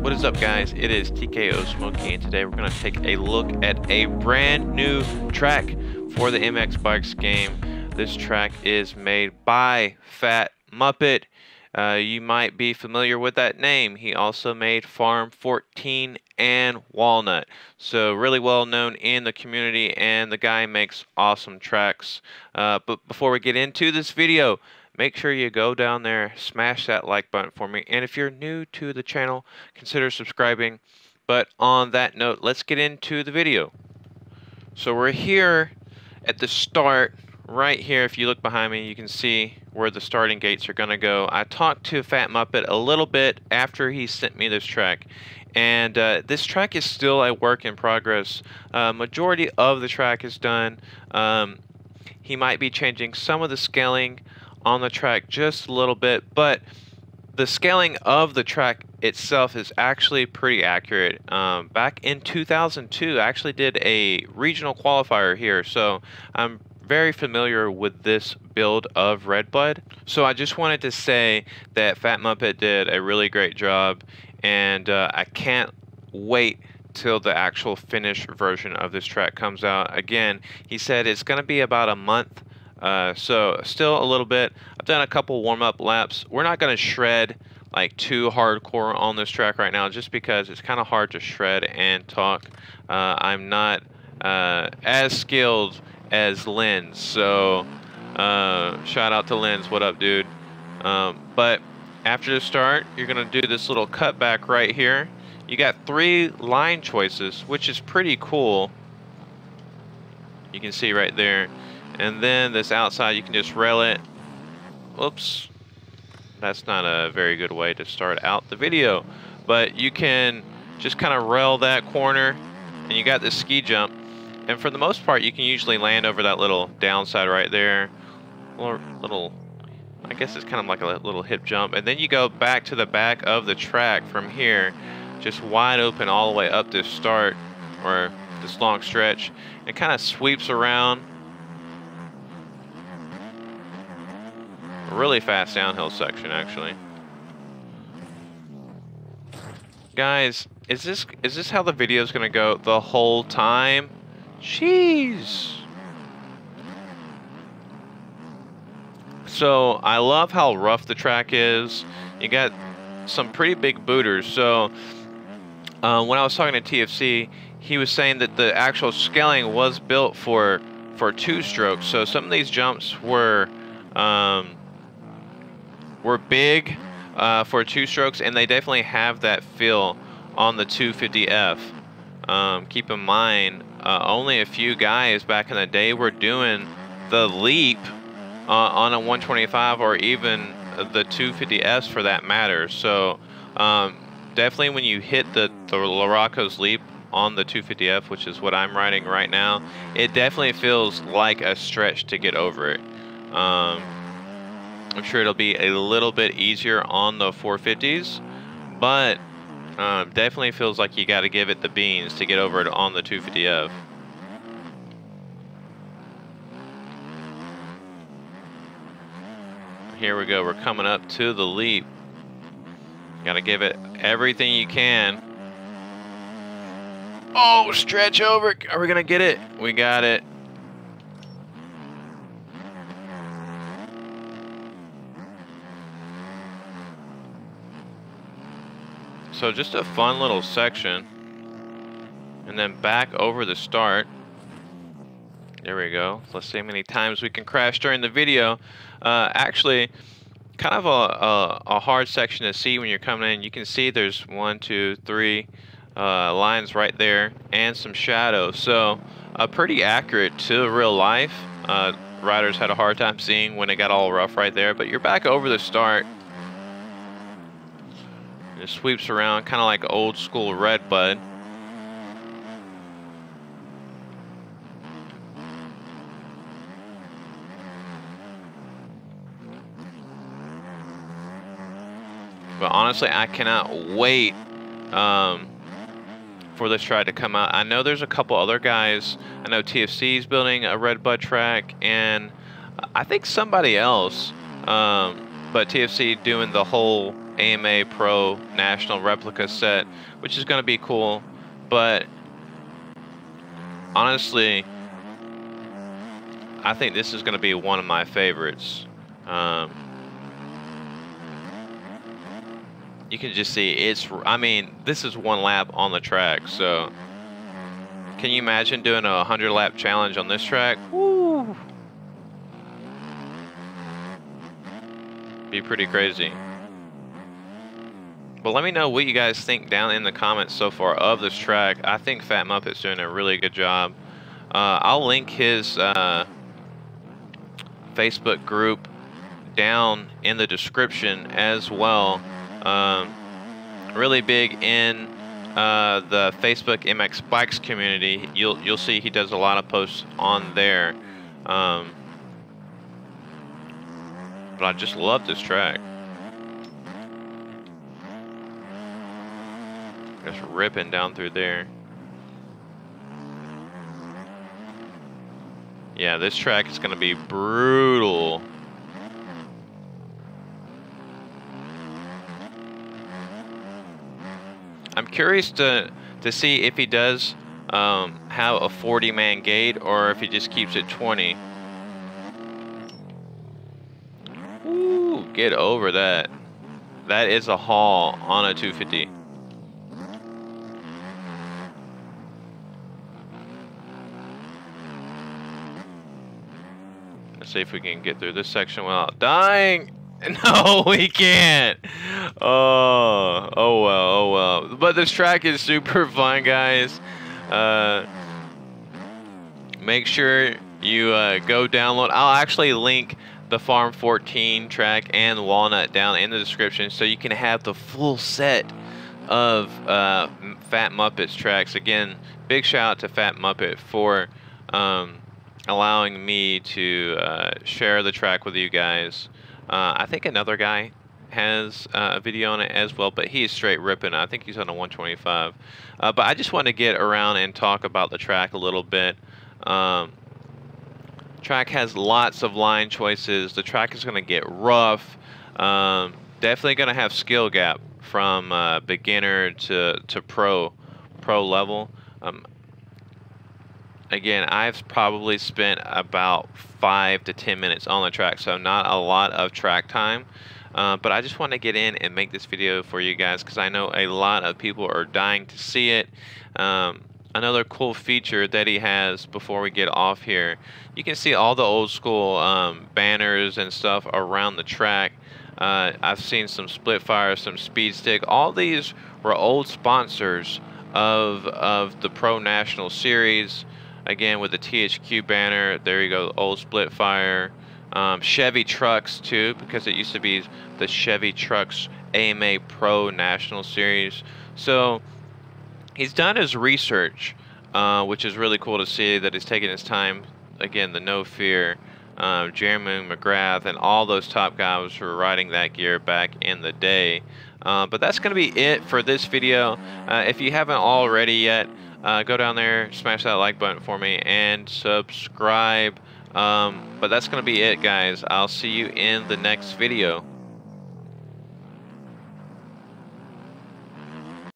What is up, guys? It is TKO Smokey, and today we're going to take a look at a brand new track for the MX Bikes game. This track is made by FATMUPPET. You might be familiar with that name. He also made Farm 14 and Walnut. So really well known in the community, and the guy makes awesome tracks. But before we get into this video, make sure you go down there, smash that like button for me, and if you're new to the channel, consider subscribing. But on that note, let's get into the video. So we're here at the start, right here. If you look behind me, you can see where the starting gates are going to go. I talked to FATMUPPET a little bit after he sent me this track, and this track is still a work in progress. Majority of the track is done. He might be changing some of the scaling on the track just a little bit, but the scaling of the track itself is actually pretty accurate. Back in 2002, I actually did a regional qualifier here, so I'm very familiar with this build of Redbud. So I just wanted to say that FATMUPPET did a really great job, and I can't wait till the actual finished version of this track comes out. Again, he said it's going to be about a month. So still a little bit. I've done a couple warm-up laps. We're not going to shred like too hardcore on this track right now, just because it's kind of hard to shred and talk. I'm not as skilled as Lens, so shout out to Lens. What up, dude? But after the start, you're going to do this little cutback right here. You got 3 line choices, which is pretty cool. You can see right there. And then this outside, you can just rail it. Whoops. That's not a very good way to start out the video. But you can just kind of rail that corner, and you got this ski jump. And for the most part, you can usually land over that little downside right there. Little, I guess it's kind of like a little hip jump. And then you go back to the back of the track from here, just wide open all the way up this start, or this long stretch. It kind of sweeps around. Really fast downhill section, actually. Guys, is this how the video is gonna go the whole time? Jeez. So I love how rough the track is. You got some pretty big booters. So when I was talking to TFC, he was saying that the actual scaling was built for 2 strokes. So some of these jumps were big for 2 strokes, and they definitely have that feel on the 250F. Keep in mind, only a few guys back in the day were doing the leap on a 125 or even the 250S for that matter. So definitely when you hit the Larocco's leap on the 250F, which is what I'm riding right now, it definitely feels like a stretch to get over it. I'm sure it'll be a little bit easier on the 450s, but definitely feels like you got to give it the beans to get over it on the 250F. Here we go. We're coming up to the leap. Got to give it everything you can. Oh, stretch over. Are we going to get it? We got it. So just a fun little section, and then back over the start. There we go. Let's see how many times we can crash during the video. Actually, kind of a hard section to see when you're coming in. You can see there's 1, 2, 3 lines right there, and some shadows. So pretty accurate to real life. Riders had a hard time seeing when it got all rough right there, but you're back over the start. It sweeps around kind of like old school Redbud. But honestly, I cannot wait for this track to come out. I know there's a couple other guys. I know TFC is building a Redbud track, and I think somebody else. But TFC doing the whole AMA Pro National replica set, which is going to be cool. But honestly, I think this is going to be one of my favorites. You can just see I mean, this is one lap on the track, so can you imagine doing a 100-lap challenge on this track? Woo! Be pretty crazy. But let me know what you guys think down in the comments so far of this track. I think Fat Muppet's doing a really good job. I'll link his Facebook group down in the description as well. Really big in the Facebook MX Bikes community. You'll see he does a lot of posts on there. But I just love this track. Just ripping down through there. Yeah, this track is going to be brutal. I'm curious to see if he does have a 40-man gate or if he just keeps it 20. Ooh, get over that. That is a haul on a 250. Let's see if we can get through this section without dying. No, we can't. Oh well. But this track is super fun, guys. Make sure you go download. I'll actually link the Farm 14 track and Walnut down in the description so you can have the full set of Fat Muppets tracks. Again, big shout out to Fat Muppet for allowing me to share the track with you guys. I think another guy has a video on it as well, but he's straight ripping. I think he's on a 125. But I just want to get around and talk about the track a little bit. Track has lots of line choices. The track is going to get rough. Definitely going to have skill gap from beginner to pro level. Again, I've probably spent about 5 to 10 minutes on the track, so not a lot of track time. But I just want to get in and make this video for you guys because I know a lot of people are dying to see it. Another cool feature that he has before we get off here, you can see all the old school banners and stuff around the track. I've seen some split fire, some speed stick. All these were old sponsors of the Pro National Series. Again, with the THQ banner, there you go, old split fire. Chevy trucks too, because it used to be the Chevy trucks AMA Pro National Series. So he's done his research, which is really cool to see that he's taking his time. Again, the No Fear, Jeremy McGrath, and all those top guys who were riding that gear back in the day. But that's going to be it for this video. If you haven't already yet, go down there, smash that like button for me, and subscribe. But that's going to be it, guys. I'll see you in the next video.